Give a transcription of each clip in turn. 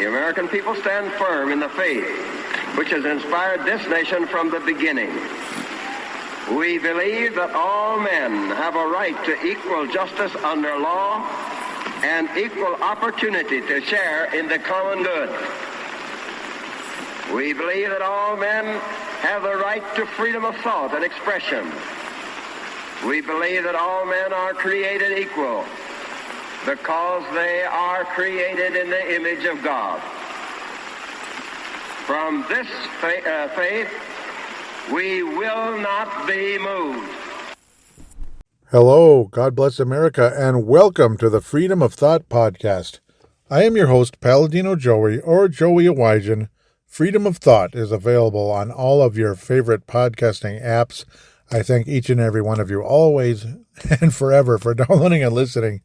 the American people stand firm in the faith which has inspired this nation from the beginning. We believe that all men have a right to equal justice under law and equal opportunity to share in the common good. We believe that all men have the right to freedom of thought and expression. We believe that all men are created equal because they are created in the image of God. From this faith, we will not be moved. Hello, God bless America, and welcome to the Freedom of Thought podcast. I am your host, Paladino Joey, or Joey Awajan. Freedom of Thought is available on all of your favorite podcasting apps. I thank each and every one of you always and forever for downloading and listening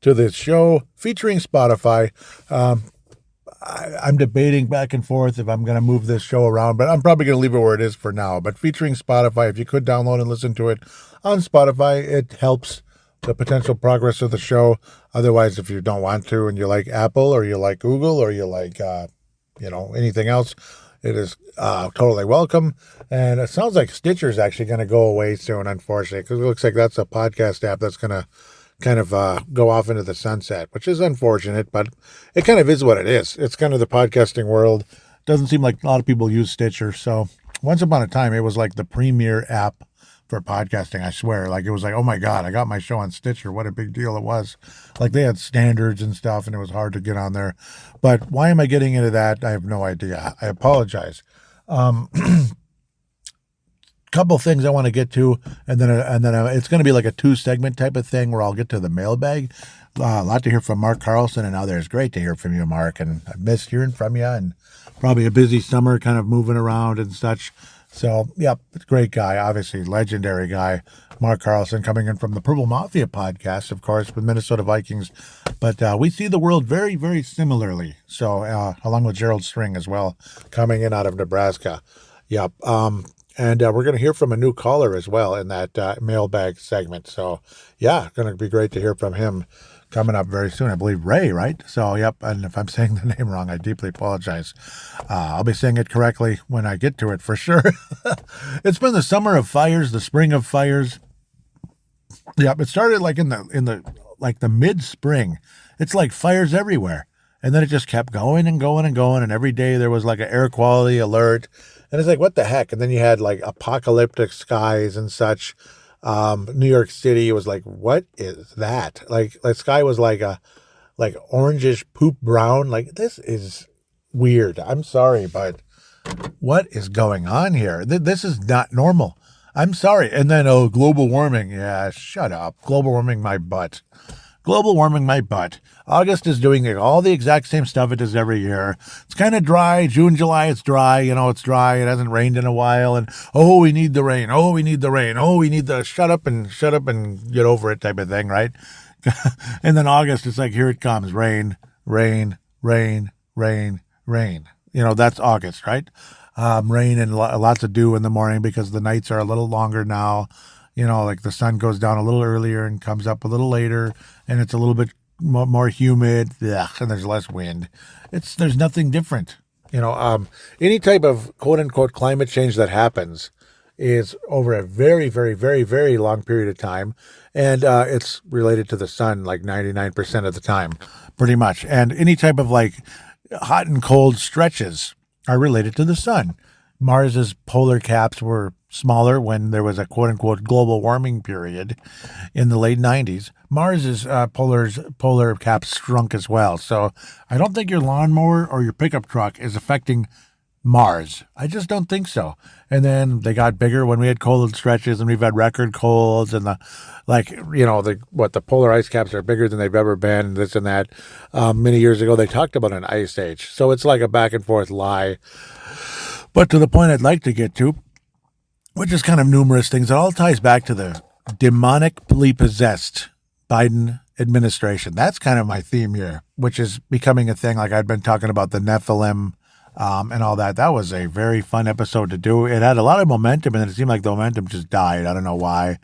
to this show featuring Spotify. I'm debating back and forth if I'm going to move this show around, but I'm probably going to leave it where it is for now. But featuring Spotify, if you could download and listen to it on Spotify, it helps the potential progress of the show. Otherwise, if you don't want to and you like Apple or you like Google or you like, anything else, it is totally welcome. And it sounds like Stitcher is actually going to go away soon, unfortunately, because it looks like that's a podcast app that's going to kind of go off into the sunset, which is unfortunate, but it kind of is what it is. It's kind of the podcasting world. Doesn't seem like a lot of people use Stitcher. So once upon a time, it was like the premier app for podcasting, I swear. Like, it was like, oh my God, I got my show on Stitcher. What a big deal it was. Like, they had standards and stuff, and it was hard to get on there. But why am I getting into that? I have no idea. I apologize. Couple things I want to get to, and then it's going to be like a 2-segment type of thing where I'll get to the mailbag. A lot to hear from Mark Carlson and others. Great to hear from you, Mark, and I missed hearing from you, and probably a busy summer kind of moving around and such. So, yep, great guy, obviously, legendary guy, Mark Carlson, coming in from the Purple Mafia podcast, of course, with Minnesota Vikings. But we see the world very, very similarly. So, along with Gerald String as well, coming in out of Nebraska. Yep. And we're going to hear from a new caller as well in that mailbag segment. So, yeah, going to be great to hear from him coming up very soon. I believe Ray, right? So, yep. And if I'm saying the name wrong, I deeply apologize. I'll be saying it correctly when I get to it for sure. It's been the summer of fires, the spring of fires. Yep. It started like in the mid-spring. It's like fires everywhere. And then it just kept going and going and going. And every day there was like an air quality alert. And it's like, what the heck? And then you had like apocalyptic skies and such. New York City was like, what is that? Like the sky was like orangish poop brown. Like, this is weird. I'm sorry, but what is going on here? This is not normal. I'm sorry. And then, global warming. Yeah, shut up. Global warming my butt. Global warming my butt. August is doing all the exact same stuff it does every year. It's kind of dry. June, July, it's dry. It's dry. It hasn't rained in a while. And, we need the rain. We need the rain. We need the shut up and get over it type of thing, right? And then August, it's like, here it comes. Rain, rain, rain, rain, rain. That's August, right? Rain and lots of dew in the morning because the nights are a little longer now. Like the sun goes down a little earlier and comes up a little later, and it's a little bit more humid, and there's less wind. There's nothing different. Any type of quote unquote climate change that happens is over a very, very, very, very long period of time, and it's related to the sun like 99% of the time, pretty much. And any type of like hot and cold stretches are related to the sun. Mars's polar caps were smaller when there was a quote-unquote global warming period in the late 90s. Mars's polar caps shrunk as well. So I don't think your lawnmower or your pickup truck is affecting Mars. I just don't think so. And then they got bigger when we had cold stretches, and we've had record colds, and the polar ice caps are bigger than they've ever been, this and that. Many years ago, they talked about an ice age. So it's like a back and forth lie. But to the point I'd like to get to, which is kind of numerous things, it all ties back to the demonically possessed Biden administration. That's kind of my theme here, which is becoming a thing. Like, I'd been talking about the Nephilim and all that. That was a very fun episode to do. It had a lot of momentum, and then it seemed like the momentum just died. I don't know why.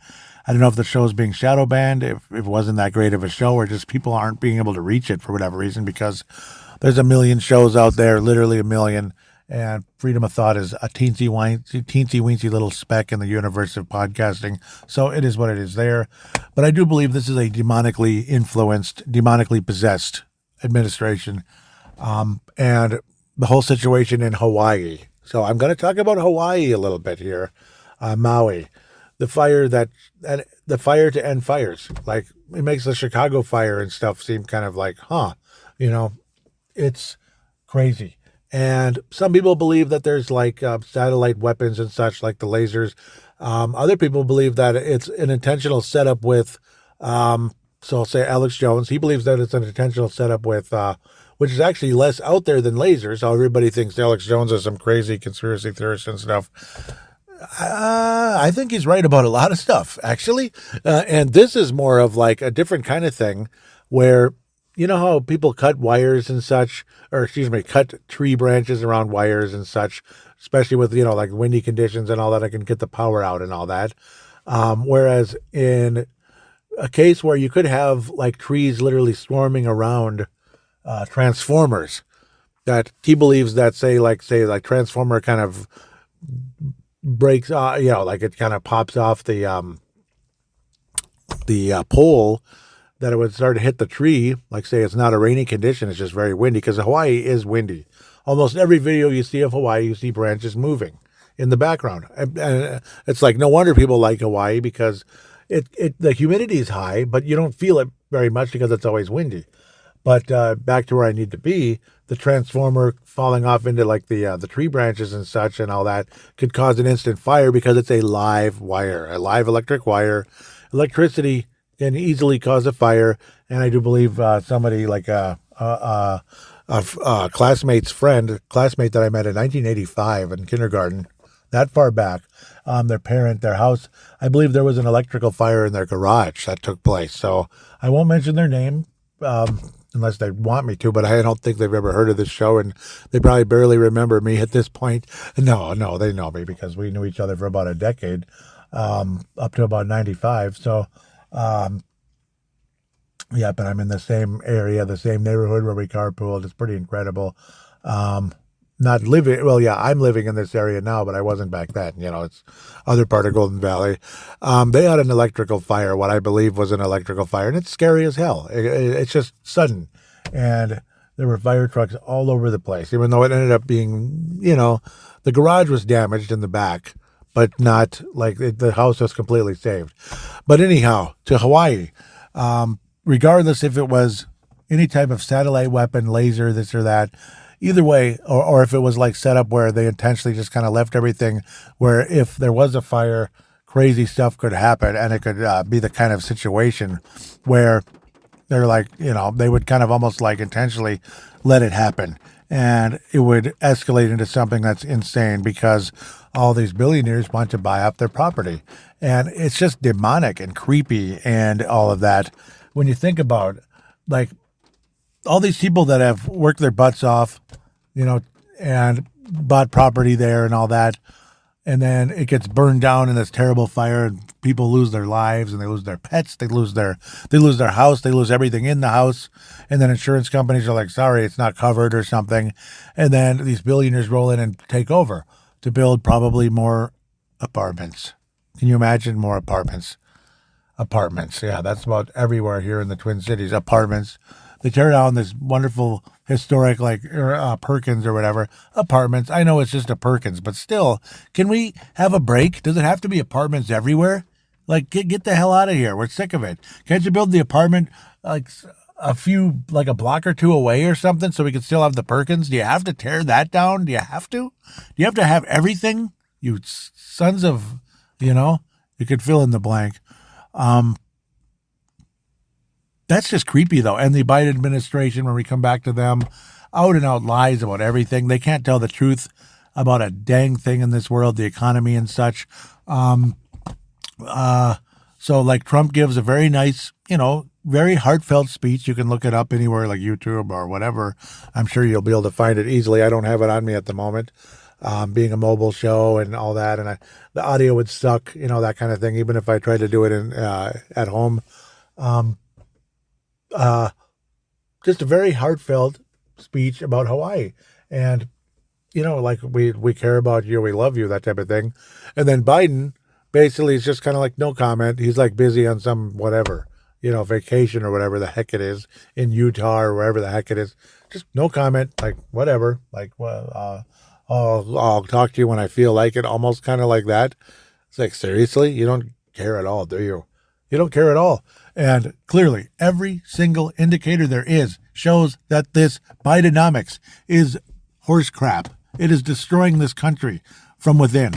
I don't know if the show is being shadow banned, if it wasn't that great of a show, or just people aren't being able to reach it for whatever reason, because There's a million shows out there, literally a million. And freedom of thought is a teensy weensy little speck in the universe of podcasting. So it is what it is there. But I do believe this is a demonically influenced, demonically possessed administration. And the whole situation in Hawaii. So I'm going to talk about Hawaii a little bit here. Maui. The fire to end fires. Like, it makes the Chicago fire and stuff seem kind of like, it's crazy. And some people believe that there's like satellite weapons and such, like the lasers. Other people believe that it's an intentional setup with, so I'll say Alex Jones. He believes that it's an intentional setup with, which is actually less out there than lasers. How everybody thinks Alex Jones is some crazy conspiracy theorist and stuff. I think he's right about a lot of stuff, actually. And this is more of like a different kind of thing where, you know how people cut wires and such, cut tree branches around wires and such, especially with, like windy conditions and all that, I can get the power out and all that. Whereas in a case where you could have like trees literally swarming around transformers, that he believes that say transformer kind of breaks, like it kind of pops off the pole, that it would start to hit the tree. Like, say it's not a rainy condition, it's just very windy, because Hawaii is windy. Almost every video you see of Hawaii, you see branches moving in the background. And it's like, no wonder people like Hawaii, because the humidity is high, but you don't feel it very much because it's always windy. But back to where I need to be, the transformer falling off into like the tree branches and such and all that could cause an instant fire, because it's a live wire, a live electric wire. Electricity can easily cause a fire. And I do believe somebody like a classmate that I met in 1985 in kindergarten, that far back, their house, I believe there was an electrical fire in their garage that took place. So I won't mention their name, unless they want me to, but I don't think they've ever heard of this show, and they probably barely remember me at this point. No, they know me because we knew each other for about a decade, up to about 95. So, but I'm in the same area, the same neighborhood where we carpooled. It's pretty incredible. Not living, I'm living in this area now, but I wasn't back then. It's other part of Golden Valley. They had an electrical fire, what I believe was an electrical fire, and it's scary as hell. It's just sudden. And there were fire trucks all over the place, even though it ended up being, the garage was damaged in the back, but not like the house was completely saved. But anyhow, to Hawaii, regardless if it was any type of satellite weapon, laser, this or that, either way, or if it was like set up where they intentionally just kind of left everything where if there was a fire, crazy stuff could happen, and it could be the kind of situation where they're like, they would kind of almost like intentionally let it happen. And it would escalate into something that's insane because all these billionaires want to buy up their property. And it's just demonic and creepy and all of that. When you think about, like, all these people that have worked their butts off, and bought property there and all that, and then it gets burned down in this terrible fire, and people lose their lives, and they lose their pets, they lose their house, they lose everything in the house, and then insurance companies are like, sorry, it's not covered or something, and then these billionaires roll in and take over to build probably more apartments. Can you imagine more apartments? Yeah, that's about everywhere here in the Twin Cities. Apartments. They tear down this wonderful historic, like Perkins or whatever, apartments. I know it's just a Perkins, but still, can we have a break? Does it have to be apartments everywhere? Like, get the hell out of here. We're sick of it. Can't you build the apartment like a block or two away or something so we can still have the Perkins? Do you have to tear that down? Do you have to? Do you have to have everything? You sons of, you could fill in the blank. That's just creepy, though. And the Biden administration, when we come back to them, out and out lies about everything. They can't tell the truth about a dang thing in this world, the economy and such. So like Trump gives a very nice, very heartfelt speech. You can look it up anywhere like YouTube or whatever. I'm sure you'll be able to find it easily. I don't have it on me at the moment, being a mobile show and all that. And the audio would suck, that kind of thing, even if I tried to do it at home. Just a very heartfelt speech about Hawaii. And, like we care about you, we love you, that type of thing. And then Biden basically is just kind of like no comment. He's like busy on some whatever, vacation or whatever the heck it is in Utah or wherever the heck it is. Just no comment, like whatever. Like, well, I'll talk to you when I feel like it, almost kind of like that. It's like, seriously? You don't care at all, do you? You don't care at all. And clearly, every single indicator there is shows that this Bidenomics is horse crap. It is destroying this country from within.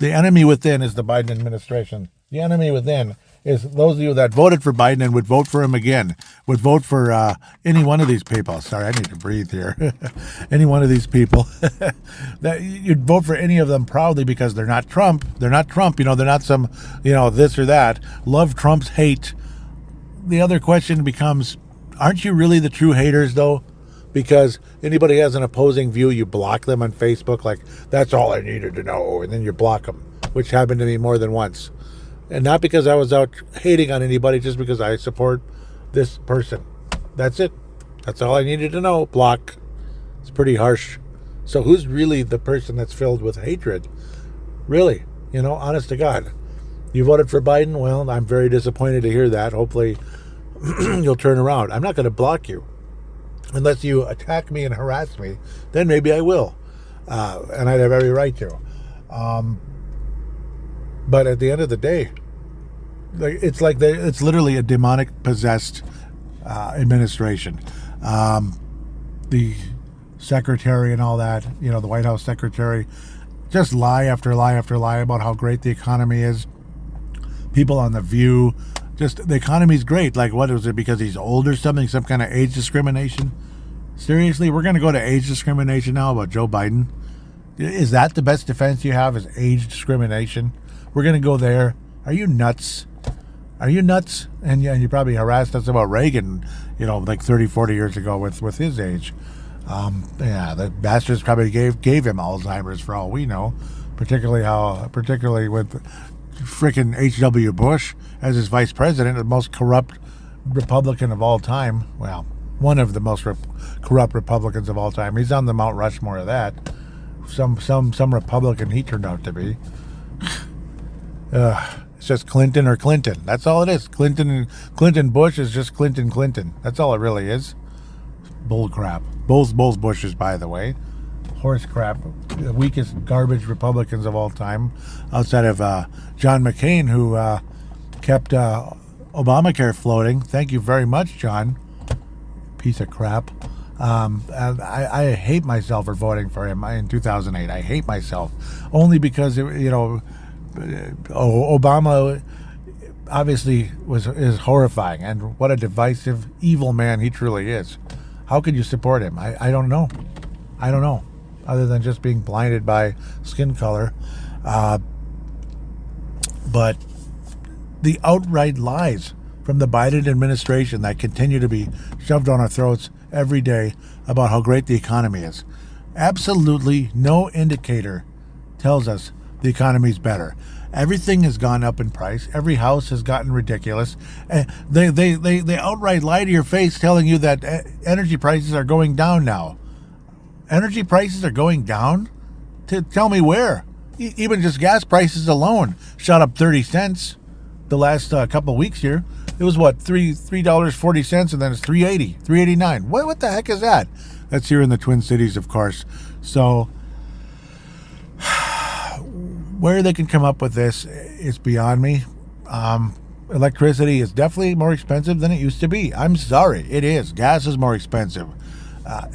The enemy within is the Biden administration. The enemy within is those of you that voted for Biden and would vote for him again, would vote for any one of these people. Sorry, I need to breathe here. Any one of these people. That you'd vote for any of them proudly because they're not Trump. They're not Trump. They're not some, this or that. Love Trump's hate. The other question becomes, aren't you really the true haters, though? Because anybody has an opposing view, you block them on Facebook. Like, that's all I needed to know. And then you block them, which happened to me more than once. And not because I was out hating on anybody, just because I support this person. That's it. That's all I needed to know. Block. It's pretty harsh. So who's really the person that's filled with hatred? Really? Honest to God. You voted for Biden? Well, I'm very disappointed to hear that. Hopefully you'll turn around. I'm not going to block you. Unless you attack me and harass me, then maybe I will. And I'd have every right to. But at the end of the day, it's literally a demonic possessed administration. The secretary and all that, the White House secretary, just lie after lie after lie about how great the economy is. People on The View, just the economy's great. Like, what is it, because he's old or something? Some kind of age discrimination? Seriously, we're going to go to age discrimination now about Joe Biden? Is that the best defense you have, is age discrimination? We're going to go there. Are you nuts? Are you nuts? And you probably harassed us about Reagan, like 30, 40 years ago with his age. The bastards probably gave him Alzheimer's for all we know, particularly with frickin' H.W. Bush as his vice president, the most corrupt Republican of all time. Well, one of the most corrupt Republicans of all time. He's on the Mount Rushmore of that. Some Republican he turned out to be. It's just Clinton or Clinton. That's all it is. Clinton Bush is just Clinton. That's all it really is. Bull crap. Both Bushes, by the way. Horse crap. The weakest garbage Republicans of all time, outside of John McCain, who kept Obamacare floating. Thank you very much, John. Piece of crap. I hate myself for voting for him in 2008. I hate myself only because Obama obviously is horrifying, and what a divisive, evil man he truly is. How could you support him? I don't know. Other than just being blinded by skin color. But the outright lies from the Biden administration that continue to be shoved on our throats every day about how great the economy is. Absolutely no indicator tells us the economy's better. Everything has gone up in price. Every house has gotten ridiculous. They outright lie to your face telling you that energy prices are going down now. Energy prices are going down? Tell me where. Even just gas prices alone shot up 30 cents the last couple of weeks here. It was what, $3.40, and then it's $3.80, $3.89. What the heck is that? That's here in the Twin Cities, of course. So where they can come up with this is beyond me. Electricity is definitely more expensive than it used to be. I'm sorry, it is. Gas is more expensive.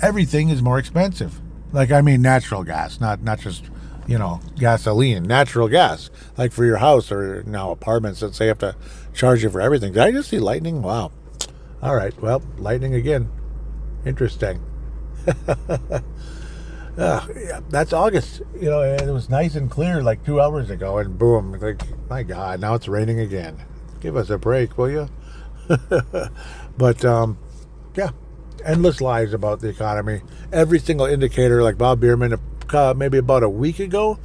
Everything is more expensive. Like, I mean natural gas, not just, gasoline. Natural gas, like for your house or now apartments that say you have to charge you for everything. Did I just see lightning? Wow. All right, well, lightning again. Interesting. That's August. It was nice and clear like 2 hours ago, and boom, like, my God, now it's raining again. Give us a break, will you? But endless lies about the economy. Every single indicator, like Bob Bierman, maybe about a week ago,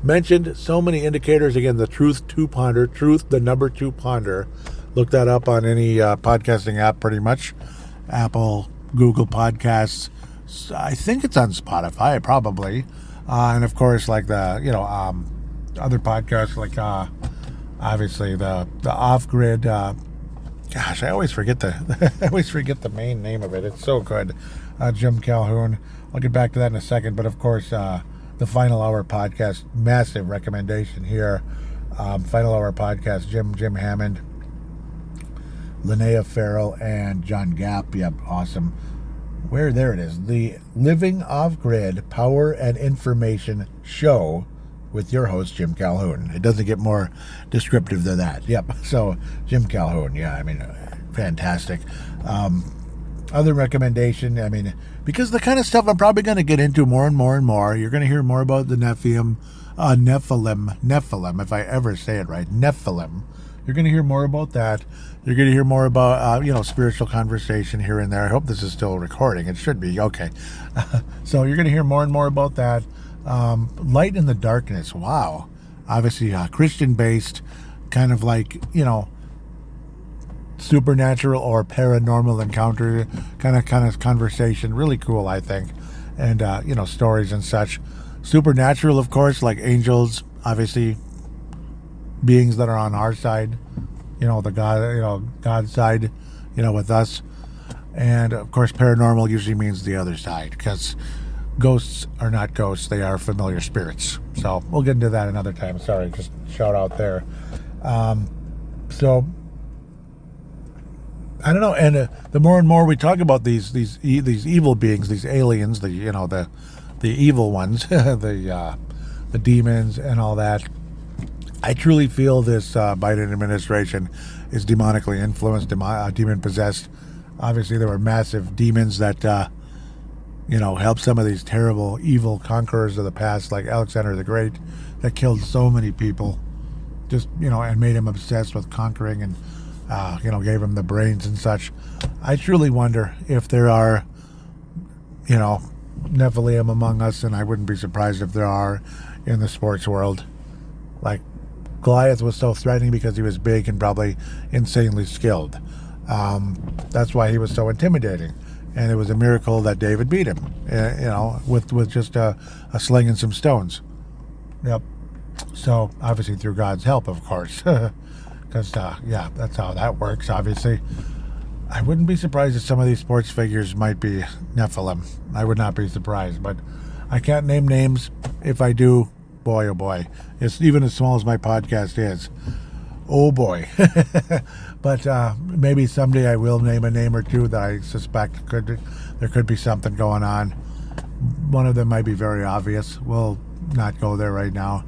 mentioned so many indicators. Again, the Truth 2 Ponder, Truth, the number 2 Ponder. Look that up on any podcasting app, pretty much. Apple, Google Podcasts, I think it's on Spotify, probably. And of course, like the, other podcasts, like obviously the Off Grid. Gosh, I always forget the main name of it. It's so good. Jim Calhoun. I'll get back to that in a second. But of course, the Final Hour podcast, massive recommendation here. Final Hour podcast, Jim Hammond, Linnea Farrell, and John Gapp. Yep, awesome. There it is. The Living Off-Grid Power and Information Show with your host, Jim Calhoun. It doesn't get more descriptive than that. Yep. So, Jim Calhoun, fantastic. Other recommendation, because the kind of stuff I'm probably going to get into more and more and more. You're going to hear more about the Nephilim, if I ever say it right, Nephilim. You're going to hear more about that. You're going to hear more about, spiritual conversation here and there. I hope this is still recording. It should be. Okay. So you're going to hear more and more about that. Light in the Darkness. Wow. Obviously, Christian-based, kind of like, supernatural or paranormal encounter kind of conversation. Really cool, I think. And, stories and such. Supernatural, of course, like angels, obviously, beings that are on our side, the God's side, with us. And of course, paranormal usually means the other side, because ghosts are not ghosts, they are familiar spirits. So we'll get into that another time. Sorry, just shout out there. So I don't know. And the more and more we talk about these evil beings, these aliens, the evil ones, the demons and all that, I truly feel this Biden administration is demonically influenced, demon-possessed. Obviously, there were massive demons that, helped some of these terrible, evil conquerors of the past, like Alexander the Great, that killed so many people, just, and made him obsessed with conquering and, gave him the brains and such. I truly wonder if there are, Nephilim among us, and I wouldn't be surprised if there are in the sports world. Like, Goliath was so threatening because he was big and probably insanely skilled. That's why he was so intimidating. And it was a miracle that David beat him, with just a sling and some stones. Yep. So, obviously through God's help, of course. Because, that's how that works, obviously. I wouldn't be surprised if some of these sports figures might be Nephilim. I would not be surprised. But I can't name names. If I do, boy, oh boy. It's even as small as my podcast is. Oh boy. But maybe someday I will name a name or two that I suspect there could be something going on. One of them might be very obvious. We'll not go there right now.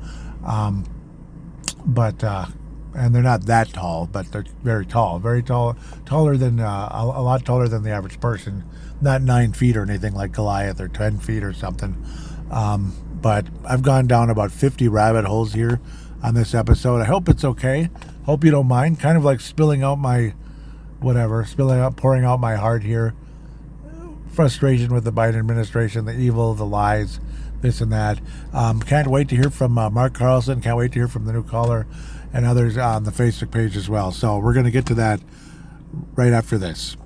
And they're not that tall, but they're very tall, taller than a lot taller than the average person. Not 9 feet or anything like Goliath or 10 feet or something. But I've gone down about 50 rabbit holes here on this episode. I hope it's okay. Hope you don't mind. Kind of like pouring out my heart here. Frustration with the Biden administration, the evil, the lies, this and that. Can't wait to hear from Mark Carlson. Can't wait to hear from the new caller and others on the Facebook page as well. So we're going to get to that right after this.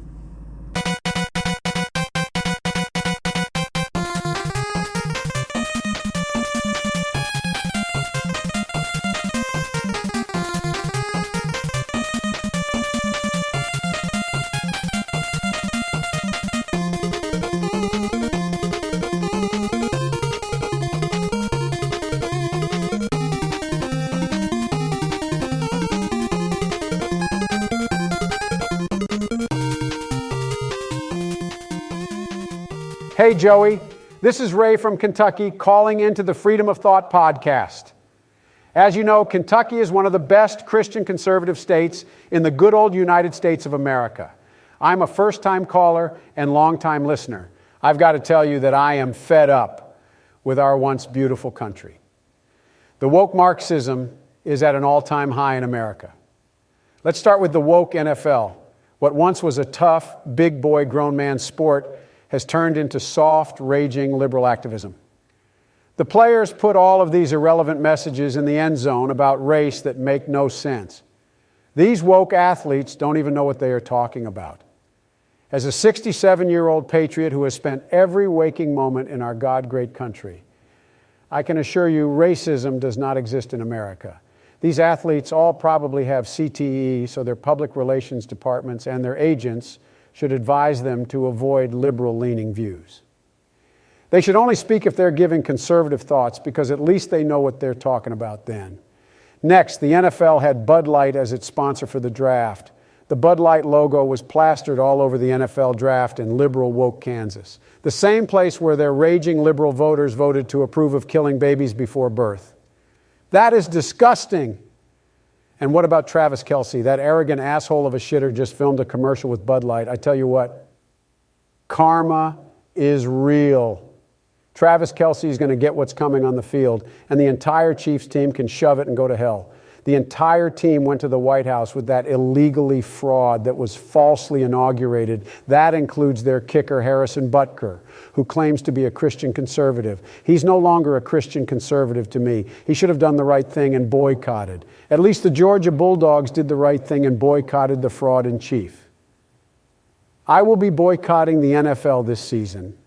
Hey, Joey, this is Ray from Kentucky calling into the Freedom of Thought podcast. As you know, Kentucky is one of the best Christian conservative states in the good old United States of America. I'm a first-time caller and long-time listener. I've got to tell you that I am fed up with our once beautiful country. The woke Marxism is at an all-time high in America. Let's start with the woke NFL. What once was a tough, big boy, grown man sport has turned into soft, raging liberal activism. The players put all of these irrelevant messages in the end zone about race that make no sense. These woke athletes don't even know what they are talking about. As a 67-year-old patriot who has spent every waking moment in our God-great country, I can assure you racism does not exist in America. These athletes all probably have CTE, so their public relations departments and their agents should advise them to avoid liberal-leaning views. They should only speak if they're giving conservative thoughts, because at least they know what they're talking about then. Next, the NFL had Bud Light as its sponsor for the draft. The Bud Light logo was plastered all over the NFL draft in liberal woke Kansas, the same place where their raging liberal voters voted to approve of killing babies before birth. That is disgusting. And what about Travis Kelce? That arrogant asshole of a shitter just filmed a commercial with Bud Light. I tell you what, karma is real. Travis Kelce is going to get what's coming on the field, and the entire Chiefs team can shove it and go to hell. The entire team went to the White House with that illegally fraud that was falsely inaugurated. That includes their kicker, Harrison Butker, who claims to be a Christian conservative. He's no longer a Christian conservative to me. He should have done the right thing and boycotted. At least the Georgia Bulldogs did the right thing and boycotted the fraud in chief. I will be boycotting the NFL this season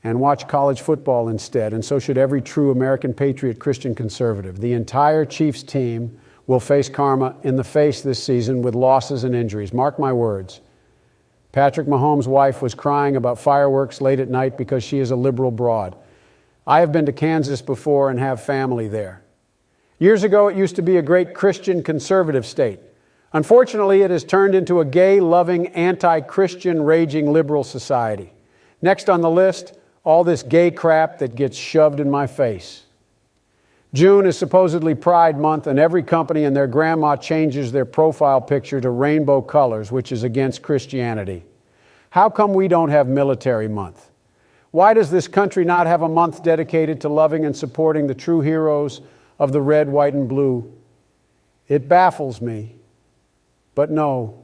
and watch college football instead, and so should every true American patriot Christian conservative. The entire Chiefs team will face karma in the face this season with losses and injuries. Mark my words. Patrick Mahomes' wife was crying about fireworks late at night because she is a liberal broad. I have been to Kansas before and have family there. Years ago, it used to be a great Christian conservative state. Unfortunately, it has turned into a gay-loving, anti-Christian, raging liberal society. Next on the list, all this gay crap that gets shoved in my face. June is supposedly Pride Month, and every company and their grandma changes their profile picture to rainbow colors, which is against Christianity. How come we don't have Military Month? Why does this country not have a month dedicated to loving and supporting the true heroes of the red, white, and blue? It baffles me. But no,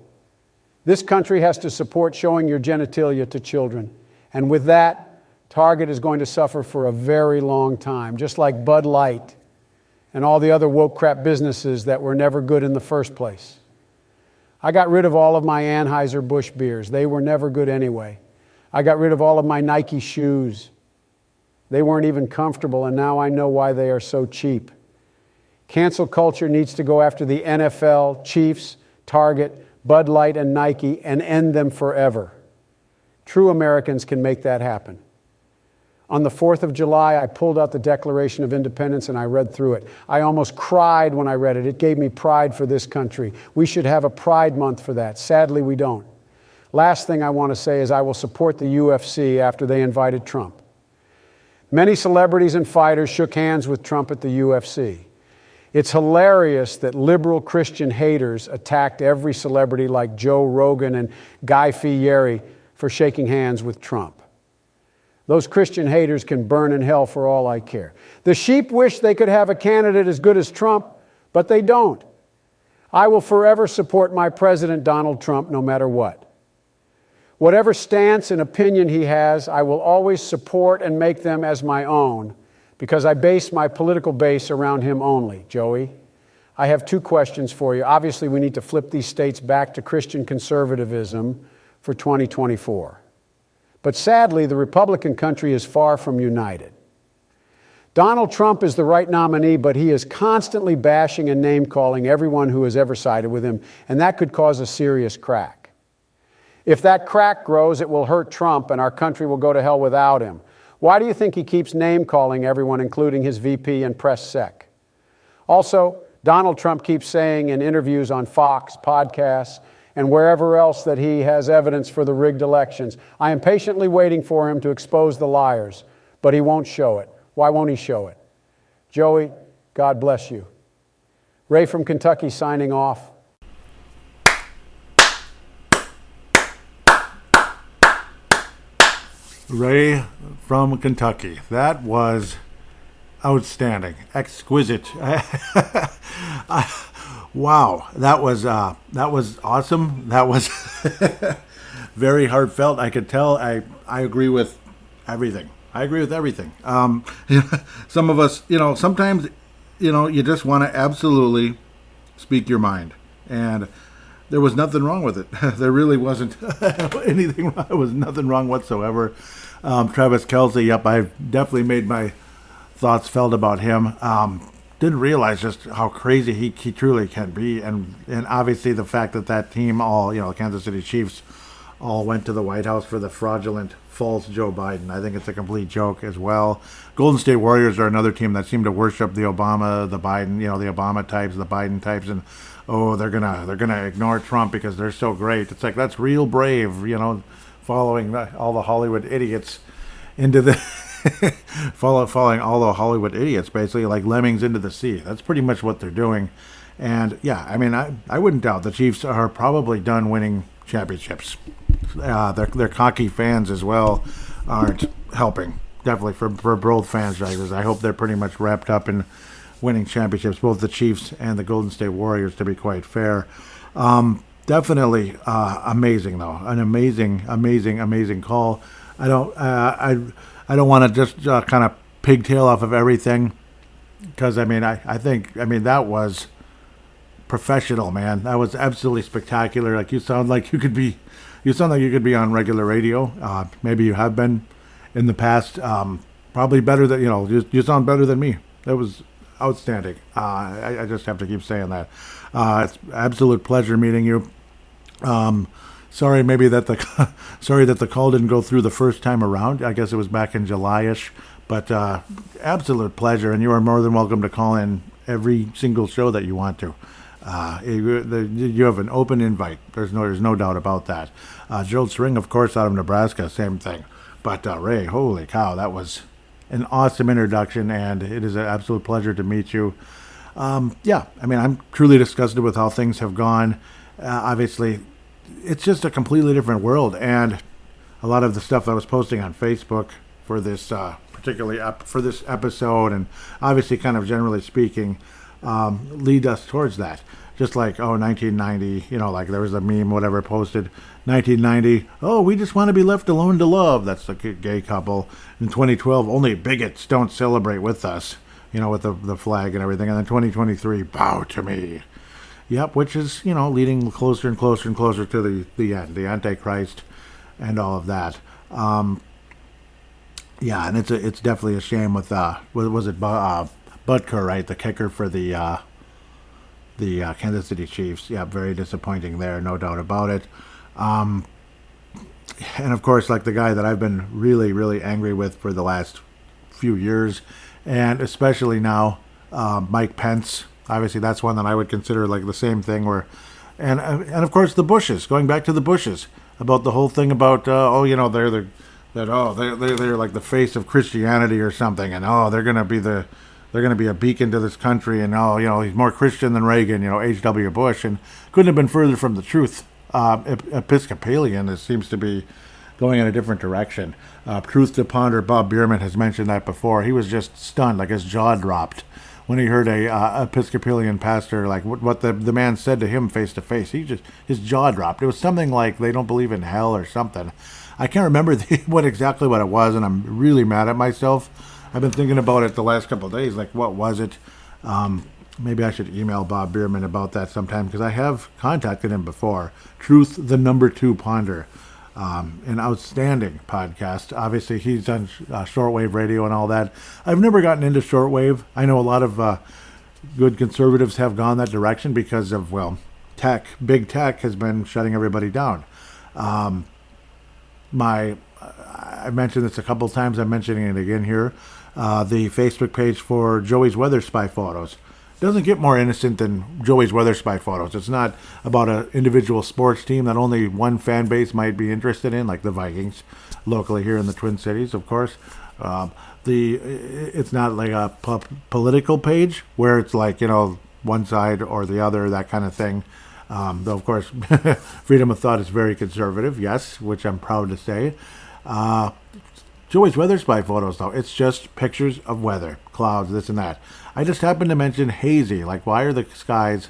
this country has to support showing your genitalia to children. And with that, Target is going to suffer for a very long time, just like Bud Light and all the other woke crap businesses that were never good in the first place. I got rid of all of my Anheuser-Busch beers. They were never good anyway. I got rid of all of my Nike shoes. They weren't even comfortable, and now I know why they are so cheap. Cancel culture needs to go after the NFL, Chiefs, Target, Bud Light, and Nike and end them forever. True Americans can make that happen. On the 4th of July, I pulled out the Declaration of Independence and I read through it. I almost cried when I read it. It gave me pride for this country. We should have a Pride Month for that. Sadly, we don't. Last thing I want to say is I will support the UFC after they invited Trump. Many celebrities and fighters shook hands with Trump at the UFC. It's hilarious that liberal Christian haters attacked every celebrity like Joe Rogan and Guy Fieri for shaking hands with Trump. Those Christian haters can burn in hell for all I care. The sheep wish they could have a candidate as good as Trump, but they don't. I will forever support my president, Donald Trump, no matter what. Whatever stance and opinion he has, I will always support and make them as my own, because I base my political base around him only. Joey, I have two questions for you. Obviously, we need to flip these states back to Christian conservatism for 2024. But sadly, the Republican country is far from united. Donald Trump is the right nominee, but he is constantly bashing and name-calling everyone who has ever sided with him, and that could cause a serious crack. If that crack grows, it will hurt Trump, and our country will go to hell without him. Why do you think he keeps name-calling everyone, including his VP and press sec? Also, Donald Trump keeps saying in interviews on Fox, podcasts, and wherever else that he has evidence for the rigged elections. I am patiently waiting for him to expose the liars, but he won't show it. Why won't he show it? Joey, God bless you. Ray from Kentucky signing off. Ray from Kentucky. That was outstanding, exquisite. Wow, that was awesome. That was very heartfelt. I could tell. I agree with everything. Some of us, sometimes, you just want to absolutely speak your mind. And there was nothing wrong with it. There really wasn't anything wrong. There was nothing wrong whatsoever. Travis Kelce, yep, I've definitely made my thoughts felt about him. Didn't realize just how crazy he truly can be. And obviously the fact that team all, Kansas City Chiefs all went to the White House for the fraudulent, false Joe Biden. I think it's a complete joke as well. Golden State Warriors are another team that seem to worship the Obama, the Biden, the Obama types, the Biden types, and they're gonna ignore Trump because they're so great. It's like, that's real brave, following all the Hollywood idiots into the following all the Hollywood idiots, basically like lemmings into the sea. That's pretty much what they're doing. And yeah, I mean, I wouldn't doubt the Chiefs are probably done winning championships. Their cocky fans as well aren't helping. Definitely for both franchises. I hope they're pretty much wrapped up in winning championships, both the Chiefs and the Golden State Warriors, to be quite fair. Definitely amazing, though. An amazing call. I don't want to just kind of pigtail off of everything, because I think that was professional, man. That was absolutely spectacular. Like, you sound like you could be on regular radio. Maybe you have been in the past. Probably better than you sound better than me. That was outstanding. I just have to keep saying that. It's an absolute pleasure meeting you. Sorry that the call didn't go through the first time around. I guess it was back in July-ish. But absolute pleasure, and you are more than welcome to call in every single show that you want to. You have an open invite. There's no doubt about that. Joe String, of course, out of Nebraska, same thing. But Ray, holy cow, that was an awesome introduction, and it is an absolute pleasure to meet you. I'm truly disgusted with how things have gone. Obviously, it's just a completely different world, and a lot of the stuff I was posting on Facebook for this particularly for this episode, and obviously kind of generally speaking, lead us towards that. Just like, 1990, like there was a meme, whatever, posted 1990, we just want to be left alone to love. That's the gay couple. In 2012, only bigots don't celebrate with us, with the flag and everything. And then 2023, bow to me. Yep, which is, leading closer and closer and closer to the end, the Antichrist and all of that. Yeah, and it's definitely a shame with, was it Butker, right, the kicker for the Kansas City Chiefs. Yeah, very disappointing there, no doubt about it. And of course, like the guy that I've been really, really angry with for the last few years, and especially now, Mike Pence. Obviously, that's one that I would consider like the same thing. And of course the Bushes. Going back to the Bushes about the whole thing about they're like the face of Christianity or something, and they're gonna be a beacon to this country, and he's more Christian than Reagan, H.W. Bush, and couldn't have been further from the truth. Episcopalian, it seems to be going in a different direction. Truth to ponder, Bob Bierman has mentioned that before. He was just stunned, like his jaw dropped when he heard a Episcopalian pastor, like what the man said to him face to face. His jaw dropped. It was something like they don't believe in hell or something. I can't remember exactly what it was, and I'm really mad at myself. I've been thinking about it the last couple of days, like what was it? Maybe I should email Bob Bierman about that sometime, because I have contacted him before. Truth, the number 2 ponder. An outstanding podcast. Obviously, he's done shortwave radio and all that. I've never gotten into shortwave. I know a lot of good conservatives have gone that direction because of, tech. Big tech has been shutting everybody down. I mentioned this a couple of times. I'm mentioning it again here. The Facebook page for Joey's Weather Spy Photos doesn't get more innocent than Joey's Weather Spy Photos. It's not about an individual sports team that only one fan base might be interested in, like the Vikings, locally here in the Twin Cities, of course. It's not like a political page where it's like, one side or the other, that kind of thing. Though, of course, freedom of thought is very conservative, yes, which I'm proud to say. Joey's Weather Spy Photos, though, it's just pictures of weather, clouds, this and that. I just happened to mention hazy. Like, why are the skies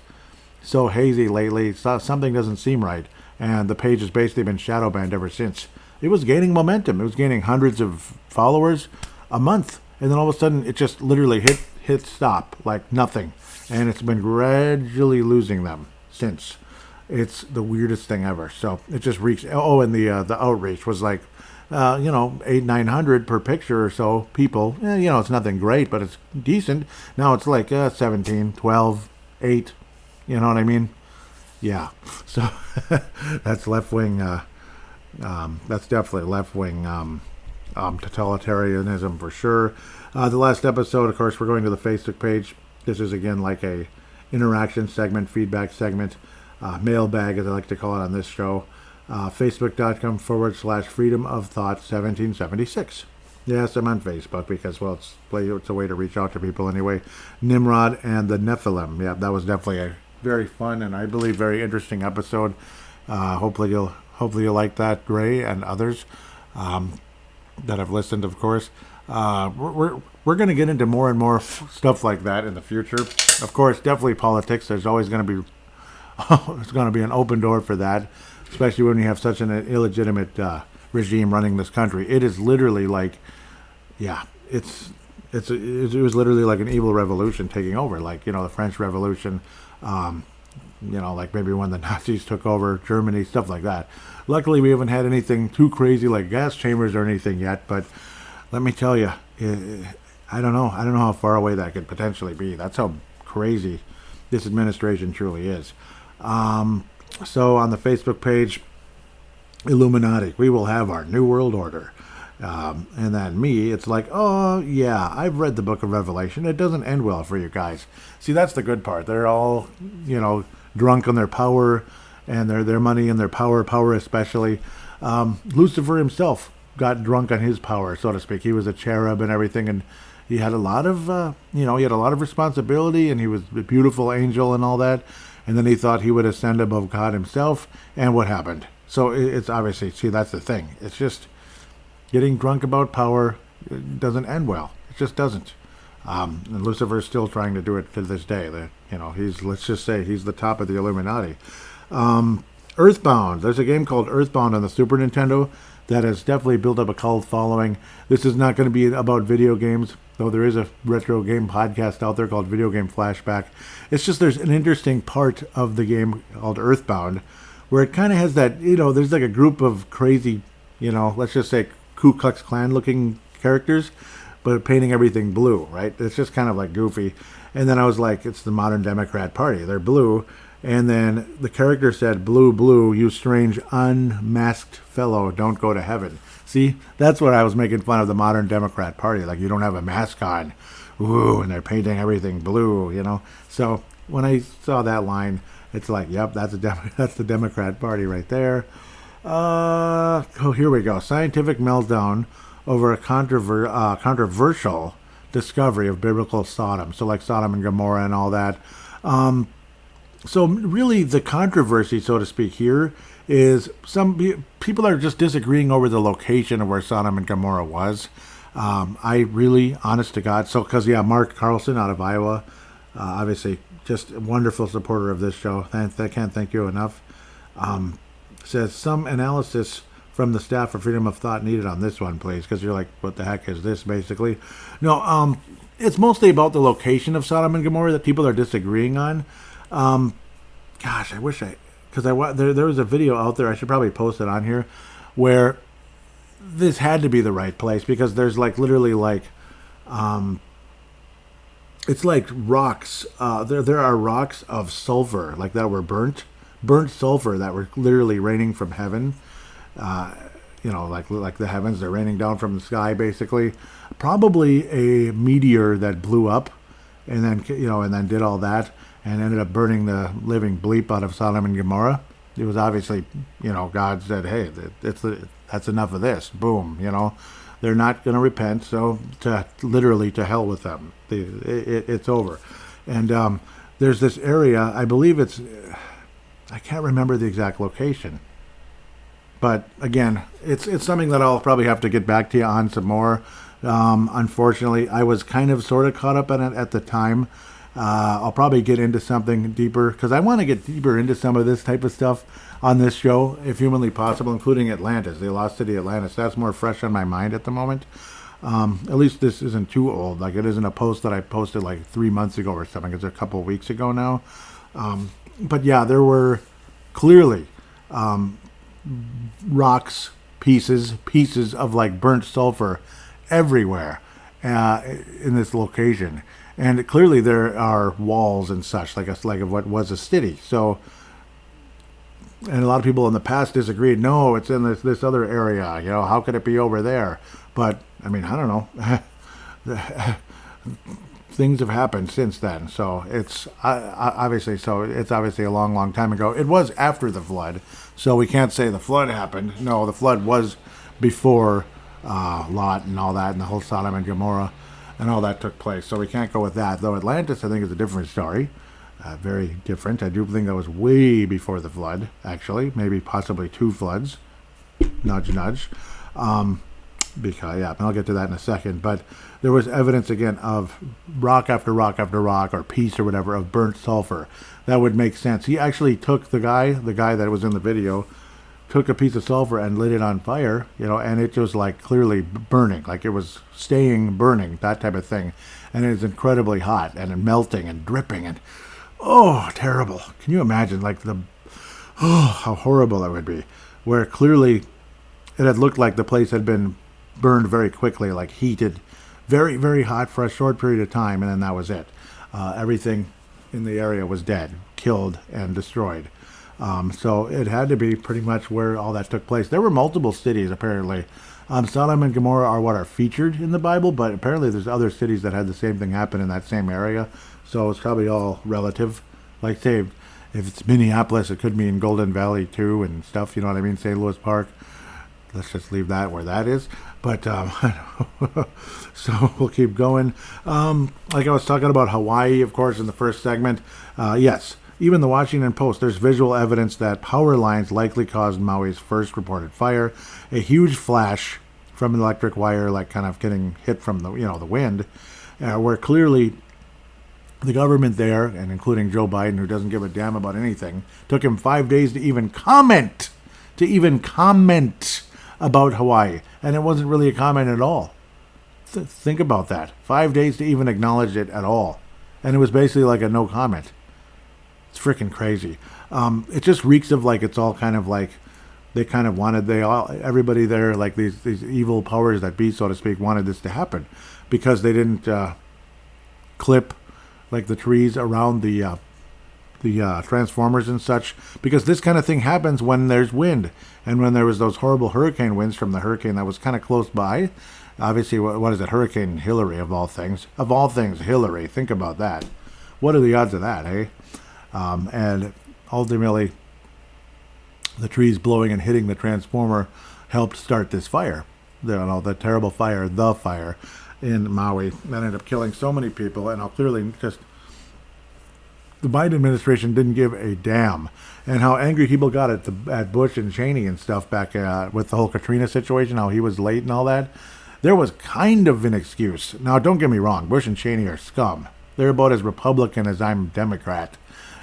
so hazy lately? Something doesn't seem right. And the page has basically been shadow banned ever since. It was gaining momentum. It was gaining hundreds of followers a month. And then all of a sudden, it just literally hit stop, like nothing. And it's been gradually losing them since. It's the weirdest thing ever. So it just reeks. Oh, and the outreach was like, 800-900 per picture or so people. It's nothing great, but it's decent. Now it's like 17, 12, 8. You know what I mean? Yeah. So that's left wing. That's definitely left wing totalitarianism for sure. The last episode, of course, we're going to the Facebook page. This is again like a interaction segment, feedback segment, mailbag as I like to call it on this show. Facebook.com/freedom of thought 1776. Yes, I'm on Facebook because, well, it's a way to reach out to people anyway. Nimrod and the Nephilim. Yeah, that was definitely a very fun and I believe very interesting episode. Hopefully you'll like that, Ray and others that have listened, of course. We're going to get into more and more stuff like that in the future. Of course, definitely politics. There's always going to be it's going to be an open door for that, especially when you have such an illegitimate regime running this country. It is literally like, yeah, it was literally like an evil revolution taking over, like, the French Revolution, like maybe when the Nazis took over Germany, stuff like that. Luckily, we haven't had anything too crazy like gas chambers or anything yet, but let me tell you, I don't know how far away that could potentially be. That's how crazy this administration truly is. So on the Facebook page, Illuminati, we will have our New World Order. And then me, it's like, oh, yeah, I've read the book of Revelation. It doesn't end well for you guys. See, that's the good part. They're all, drunk on their power and their money and their power especially. Lucifer himself got drunk on his power, so to speak. He was a cherub and everything, and he had a lot of, responsibility, and he was a beautiful angel and all that. And then he thought he would ascend above God himself, and what happened? So it's obviously, see, that's the thing. It's just getting drunk about power doesn't end well. It just doesn't. And Lucifer's still trying to do it to this day. Let's just say he's the top of the Illuminati. Earthbound. There's a game called Earthbound on the Super Nintendo that has definitely built up a cult following. This is not going to be about video games, though there is a retro game podcast out there called Video Game Flashback. It's just there's an interesting part of the game called Earthbound where it kind of has that, there's like a group of crazy, let's just say Ku Klux Klan looking characters, but painting everything blue, right? It's just kind of like goofy. And then I was like, it's the modern Democrat Party. They're blue. And then the character said, blue, blue, you strange unmasked fellow, don't go to heaven. See, that's what I was making fun of the modern Democrat Party. Like, you don't have a mask on. Ooh, and they're painting everything blue, So when I saw that line, it's like, yep, that's the Democrat Party right there. Here we go. Scientific meltdown over a controversial discovery of biblical Sodom. So like Sodom and Gomorrah and all that. So really the controversy, so to speak, here is some people are just disagreeing over the location of where Sodom and Gomorrah was. I really, honest to God, because Mark Carlson out of Iowa, obviously just a wonderful supporter of this show. I can't thank you enough. Says some analysis from the staff for freedom of thought needed on this one, please, because you're like, what the heck is this, basically? No, it's mostly about the location of Sodom and Gomorrah that people are disagreeing on. Gosh, I wish because there was a video out there, I should probably post it on here, where this had to be the right place, because there's like literally like, it's like rocks, there are rocks of sulfur, like that were burnt sulfur that were literally raining from heaven, like the heavens, they're raining down from the sky, basically. Probably a meteor that blew up and then did all that and ended up burning the living bleep out of Sodom and Gomorrah. It was obviously, God said, hey, that's enough of this. Boom, they're not going to repent, so to hell with them. It's over. And there's this area, I believe I can't remember the exact location. But again, it's something that I'll probably have to get back to you on some more. Unfortunately, I was kind of sort of caught up in it at the time. I'll probably get into something deeper, because I want to get deeper into some of this type of stuff on this show, if humanly possible, including Atlantis, the lost city Atlantis. That's more fresh on my mind at the moment. At least this isn't too old. Like, it isn't a post that I posted like 3 months ago or something. It's a couple of weeks ago now. But yeah, there were clearly rocks, pieces of like burnt sulfur everywhere in this location. And clearly there are walls and such, like of what was a city. So, and a lot of people in the past disagreed. No, it's in this other area. You know, how could it be over there? But I mean, I don't know. Things have happened since then. So it's obviously a long, long time ago. It was after the flood, so we can't say the flood happened. No, the flood was before Lot and all that, and the whole Sodom and Gomorrah and all that took place. So we can't go with that. Though Atlantis, I think, is a different story. Very different. I do think that was way before the flood, actually. Maybe possibly 2 floods. Nudge, nudge. Because, yeah, and I'll get to that in a second. But there was evidence, again, of rock after rock after rock, or piece or whatever, of burnt sulfur. That would make sense. He actually took the guy that was in the video, took a piece of sulfur and lit it on fire, you know, and it was like clearly burning, like it was staying burning, that type of thing. And it is incredibly hot and melting and dripping and, oh, terrible. Can you imagine, like, how horrible that would be, where clearly it had looked like the place had been burned very quickly, like heated, very, very hot for a short period of time, and then that was it. Everything in the area was dead, killed, and destroyed. So it had to be pretty much where all that took place. There were multiple cities, apparently. Sodom and Gomorrah are featured in the Bible, but apparently there's other cities that had the same thing happen in that same area. So it's probably all relative. Like, say, if it's Minneapolis, it could mean Golden Valley too and stuff, you know what I mean? St. Louis Park. Let's just leave that where that is. But, so we'll keep going. Like I was talking about Hawaii, of course, in the first segment. Yes, even the Washington Post, there's visual evidence that power lines likely caused Maui's first reported fire. A huge flash from an electric wire, like kind of getting hit from the wind, where clearly the government there, and including Joe Biden, who doesn't give a damn about anything, took him 5 days to even comment about Hawaii. And it wasn't really a comment at all. Think about that. 5 days to even acknowledge it at all. And it was basically like a no comment. It's freaking crazy. It just reeks of like it's all kind of like they kind of wanted, everybody there, like these evil powers that be, so to speak, wanted this to happen. Because they didn't clip like the trees around the transformers and such, because this kind of thing happens when there's wind, and when there was those horrible hurricane winds from the hurricane that was kind of close by. Obviously, what is it, Hurricane Hillary, of all things, Hillary, think about that. What are the odds of that, eh? And ultimately the trees blowing and hitting the transformer helped start this fire, the terrible fire, the fire in Maui that ended up killing so many people. And clearly just the Biden administration didn't give a damn, and how angry people got at Bush and Cheney and stuff back with the whole Katrina situation, how he was late and all that. There was kind of an excuse. Now, don't get me wrong, Bush and Cheney are scum. They're about as Republican as I'm Democrat.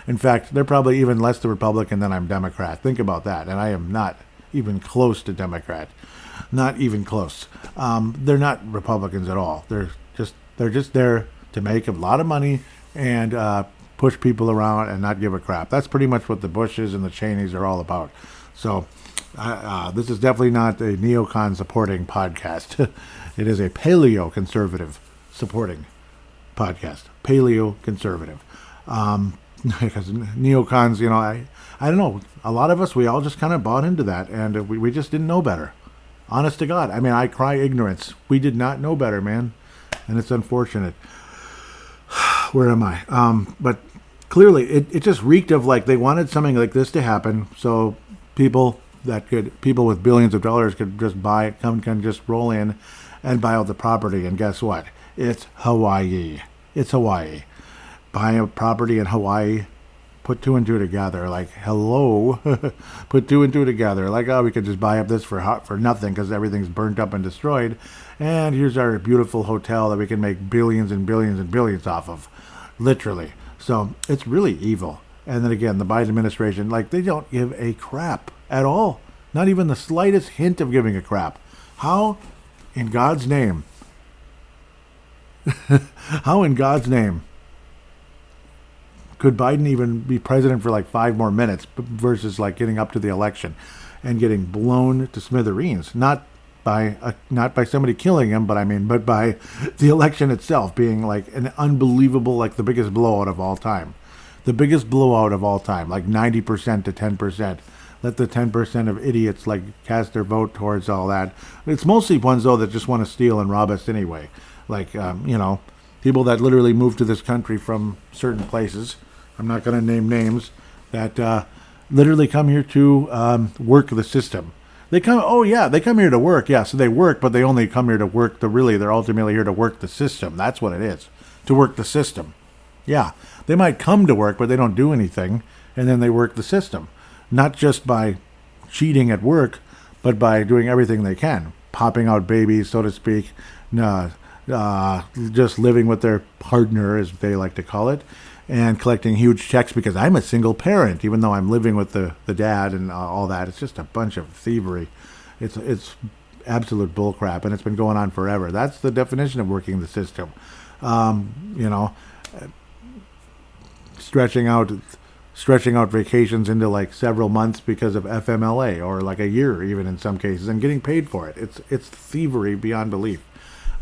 In fact, they're probably even less the Republican than I'm Democrat. Think about that. And I am not even close to Democrat. Not even close. They're not Republicans at all. They're just there to make a lot of money and push people around and not give a crap. That's pretty much what the Bushes and the Cheneys are all about. So this is definitely not a neocon supporting podcast. It is a paleo conservative supporting podcast. Paleo conservative. Because neocons, I don't know. A lot of us, we all just kind of bought into that, and we just didn't know better. Honest to God. I mean, I cry ignorance. We did not know better, man. And it's unfortunate. Where am I? But clearly, it just reeked of like they wanted something like this to happen, so people with billions of dollars could just can just roll in and buy out the property. And guess what? It's Hawaii. It's Hawaii. Buy a property in Hawaii, put 2 and 2 together. Like, hello, put 2 and 2 together. Like, oh, we could just buy up this for nothing because everything's burnt up and destroyed. And here's our beautiful hotel that we can make billions and billions and billions off of, literally. So it's really evil. And then again, the Biden administration, like, they don't give a crap at all. Not even the slightest hint of giving a crap. How in God's name? How in God's name Could Biden even be president for like 5 more minutes versus like getting up to the election and getting blown to smithereens? Not by somebody killing him, but by the election itself being like an unbelievable, like the biggest blowout of all time. The biggest blowout of all time, like 90% to 10%. Let the 10% of idiots like cast their vote towards all that. It's mostly ones though that just want to steal and rob us anyway. Like, people that literally moved to this country from certain places. I'm not going to name names that literally come here to work the system. They come here to work. Yeah, so they work, but they only come here to work they're ultimately here to work the system. That's what it is, to work the system. Yeah, they might come to work, but they don't do anything, and then they work the system. Not just by cheating at work, but by doing everything they can. Popping out babies, so to speak, just living with their partner, as they like to call it, and collecting huge checks because I'm a single parent, even though I'm living with the dad and all that. It's just a bunch of thievery. It's absolute bullcrap, and it's been going on forever. That's the definition of working the system. Stretching out vacations into like several months because of FMLA, or like a year even in some cases, and getting paid for it. It's thievery beyond belief.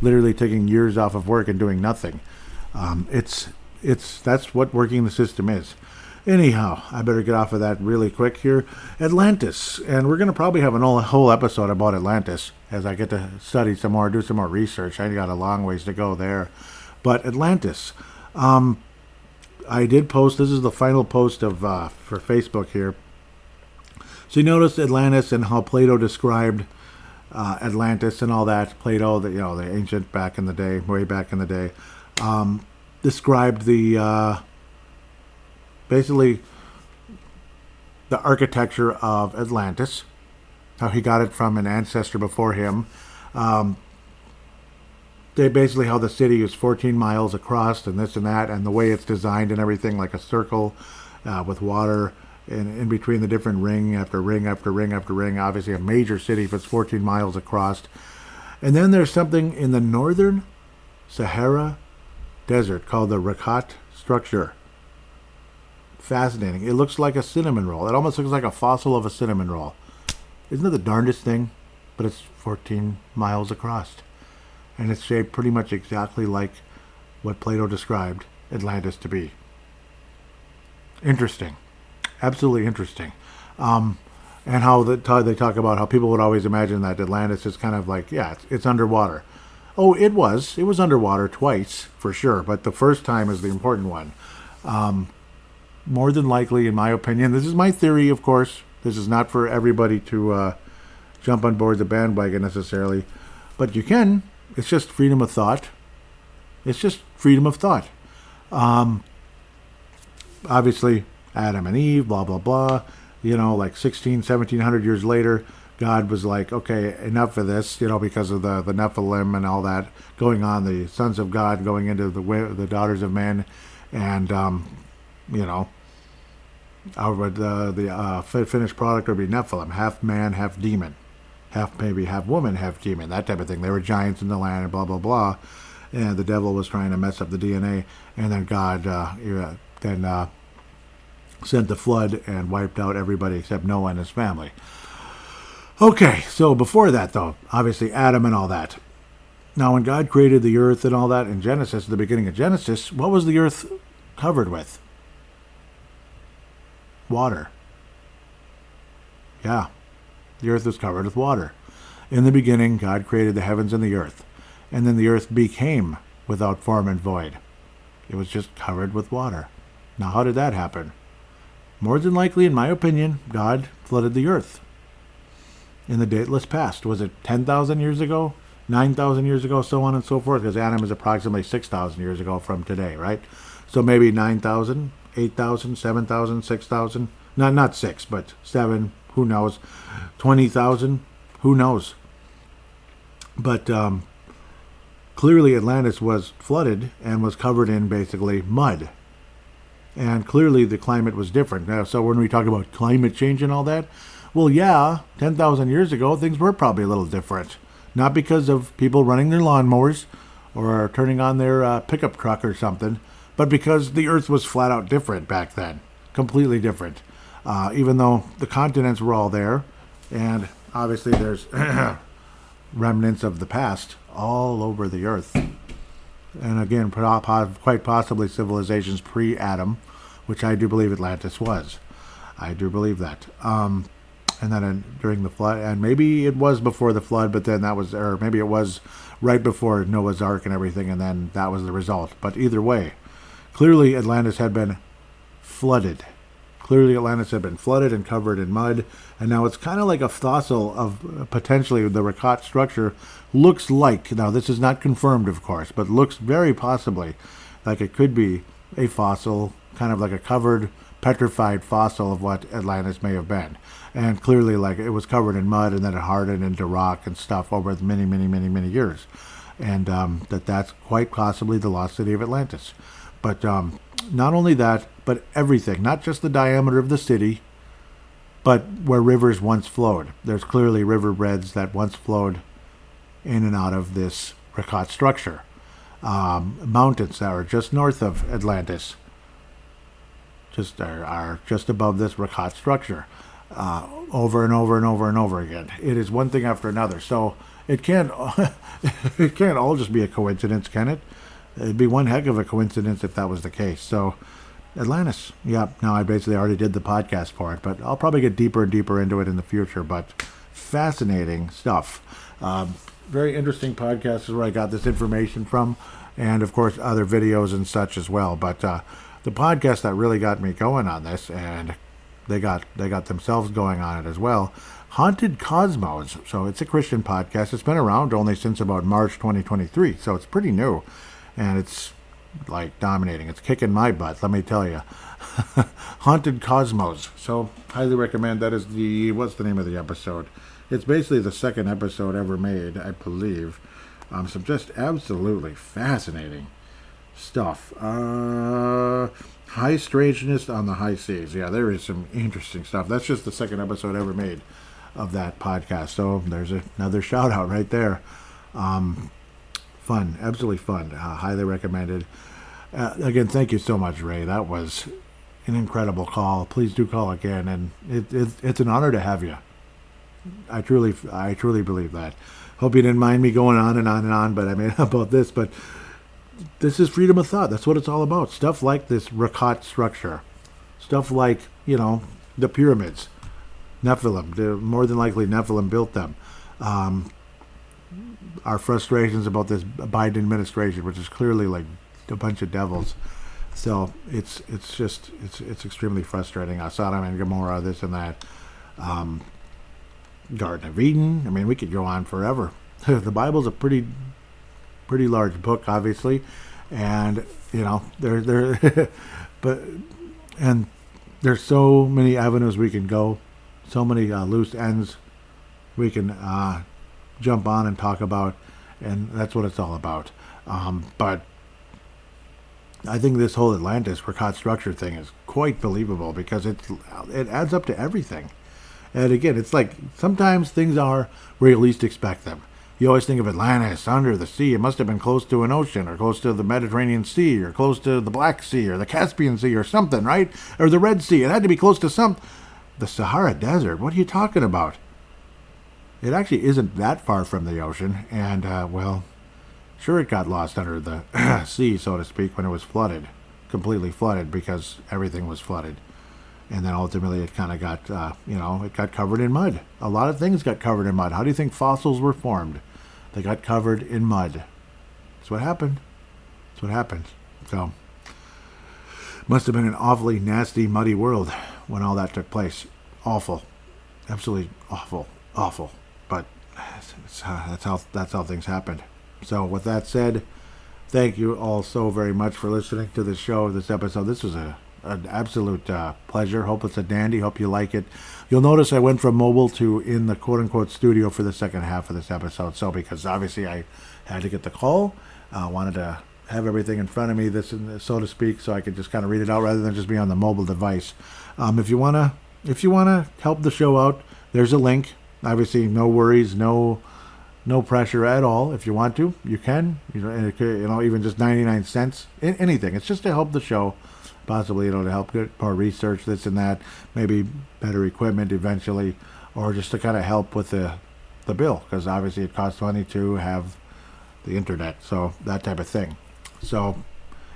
Literally taking years off of work and doing nothing. That's what working the system is. Anyhow, I better get off of that really quick here. Atlantis, and we're going to probably have a whole episode about Atlantis as I get to study some more, do some more research. I got a long ways to go there. But Atlantis, I did post, this is the final post of for Facebook here. So you notice Atlantis and how Plato described Atlantis and all that. Plato, the ancient back in the day, way back in the day, described the basically the architecture of Atlantis, how he got it from an ancestor before him. They basically how the city is 14 miles across and this and that, and the way it's designed and everything, like a circle with water in between the different ring after ring after ring after ring. Obviously a major city if it's 14 miles across. And then there's something in the northern Sahara Desert called the Rakat structure. Fascinating. It looks like a cinnamon roll. It almost looks like a fossil of a cinnamon roll. Isn't it the darndest thing? But it's 14 miles across. And it's shaped pretty much exactly like what Plato described Atlantis to be. Interesting. Absolutely interesting. And how they talk about how people would always imagine that Atlantis is kind of like, it's underwater. Oh, it was. It was underwater twice, for sure. But the first time is the important one. More than likely, in my opinion, this is my theory, of course. This is not for everybody to jump on board the bandwagon necessarily. But you can. It's just freedom of thought. It's just freedom of thought. Obviously, Adam and Eve, blah, blah, blah. Like 1700 years later, God was like, okay, enough of this, because of the Nephilim and all that going on, the sons of God going into the daughters of men, and, the finished product would be Nephilim, half man, half demon. Half woman, half demon, that type of thing. They were giants in the land and blah, blah, blah. And the devil was trying to mess up the DNA. And then God sent the flood and wiped out everybody except Noah and his family. Okay, so before that, though, obviously Adam and all that. Now, when God created the earth and all that in Genesis, at the beginning of Genesis, what was the earth covered with? Water. Yeah. The earth was covered with water. In the beginning, God created the heavens and the earth. And then the earth became without form and void. It was just covered with water. Now, how did that happen? More than likely, in my opinion, God flooded the earth in the dateless past. Was it 10,000 years ago? 9,000 years ago? So on and so forth. Because Adam is approximately 6,000 years ago from today, right? So maybe 9,000, 8,000, 7,000, 6,000. Not 6, but 7. Who knows? 20,000? Who knows? But clearly Atlantis was flooded and was covered in basically mud. And clearly the climate was different. Now, so when we talk about climate change and all that, well, yeah, 10,000 years ago, things were probably a little different. Not because of people running their lawnmowers or turning on their pickup truck or something, but because the Earth was flat out different back then, completely different. Even though the continents were all there, and obviously there's remnants of the past all over the Earth. And again, quite possibly civilizations pre-Adam, which I do believe Atlantis was. I do believe that. And then during the flood, and maybe it was before the flood, but then or maybe it was right before Noah's Ark and everything, and then that was the result. But either way, clearly Atlantis had been flooded. Clearly Atlantis had been flooded and covered in mud, and now it's kind of like a fossil of potentially the Rakat structure. Looks like, now this is not confirmed of course, but looks very possibly like it could be a fossil, kind of like a covered, petrified fossil of what Atlantis may have been. And clearly like it was covered in mud and then it hardened into rock and stuff over many years. And that's quite possibly the lost city of Atlantis. But not only that, but everything, not just the diameter of the city, but where rivers once flowed. There's clearly riverbeds that once flowed in and out of this Rakat structure. Mountains that are just north of Atlantis are just above this Rakat structure, over and over again. It is one thing after another. So it can't all just be a coincidence, can it? It'd be one heck of a coincidence if that was the case. So Atlantis, yeah. Now I basically already did the podcast for it, but I'll probably get deeper and deeper into it in the future. But fascinating stuff. Very interesting podcast is where I got this information from, and of course other videos and such as well. But the podcast that really got me going on this, and they got themselves going on it as well, Haunted Cosmos. So it's a Christian podcast. It's been around only since about March 2023, so it's pretty new, and it's like dominating. It's kicking my butt, let me tell you. Haunted Cosmos. So highly recommend. That is what's the name of the episode? It's basically the second episode ever made, I believe. So just absolutely fascinating stuff. High strangeness on the high seas. Yeah, there is some interesting stuff. That's just the second episode ever made of that podcast. So there's another shout out right there. Fun, absolutely fun. Highly recommended. Again, thank you so much, Ray. That was an incredible call. Please do call again, and it's an honor to have you. I truly believe that. Hope you didn't mind me going on and on and on, but I mean about this, but this is freedom of thought. That's what it's all about. Stuff like this Rakat structure. Stuff like, the pyramids. Nephilim. More than likely Nephilim built them. Our frustrations about this Biden administration, which is clearly like a bunch of devils. So it's extremely frustrating. Sodom and Gomorrah, this and that. Garden of Eden. I mean, we could go on forever. The Bible's a pretty large book, obviously, and and there's so many avenues we can go, so many loose ends we can jump on and talk about, and that's what it's all about. But I think this whole Atlantis Rakat structure thing is quite believable because it adds up to everything. And again, it's like sometimes things are where you least expect them. You always think of Atlantis under the sea. It must have been close to an ocean, or close to the Mediterranean Sea, or close to the Black Sea, or the Caspian Sea, or something, right? Or the Red Sea. It had to be close to the Sahara Desert. What are you talking about? It actually isn't that far from the ocean, and sure, it got lost under the sea, so to speak, when it was flooded, completely flooded, because everything was flooded. And then ultimately it kind of got, it got covered in mud. A lot of things got covered in mud. How do you think fossils were formed? They got covered in mud. That's what happened. That's what happened. So, must have been an awfully nasty, muddy world when all that took place. Awful. Absolutely awful. Awful. But that's how things happened. So, with that said, thank you all so very much for listening to this show, this episode. This was an absolute pleasure. Hope it's a dandy. Hope you like it. You'll notice I went from mobile to in the quote-unquote studio for the second half of this episode. So because obviously I had to get the call, wanted to have everything in front of me, this so to speak, so I could just kind of read it out rather than just be on the mobile device. If you wanna help the show out, there's a link. Obviously, no worries, no No pressure at all. If you want to, you can. And it could, even just 99 cents. Anything. It's just to help the show. Possibly, to help get more research, this and that. Maybe better equipment eventually. Or just to kind of help with the bill. Because obviously it costs money to have the internet. So that type of thing. So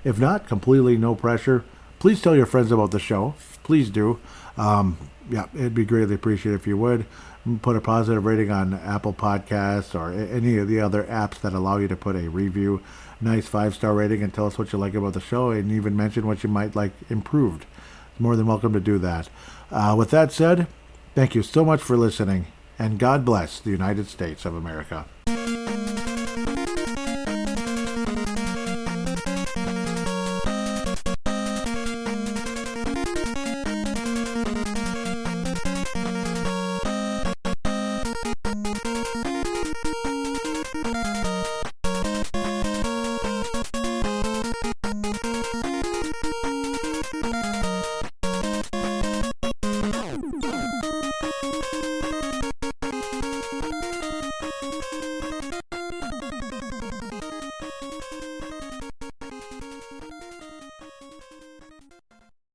if not, completely no pressure. Please tell your friends about the show. Please do. It'd be greatly appreciated if you would. Put a positive rating on Apple Podcasts or any of the other apps that allow you to put a review. Nice 5-star rating, and tell us what you like about the show, and even mention what you might like improved. More than welcome to do that. With that said, thank you so much for listening, and God bless the United States of America.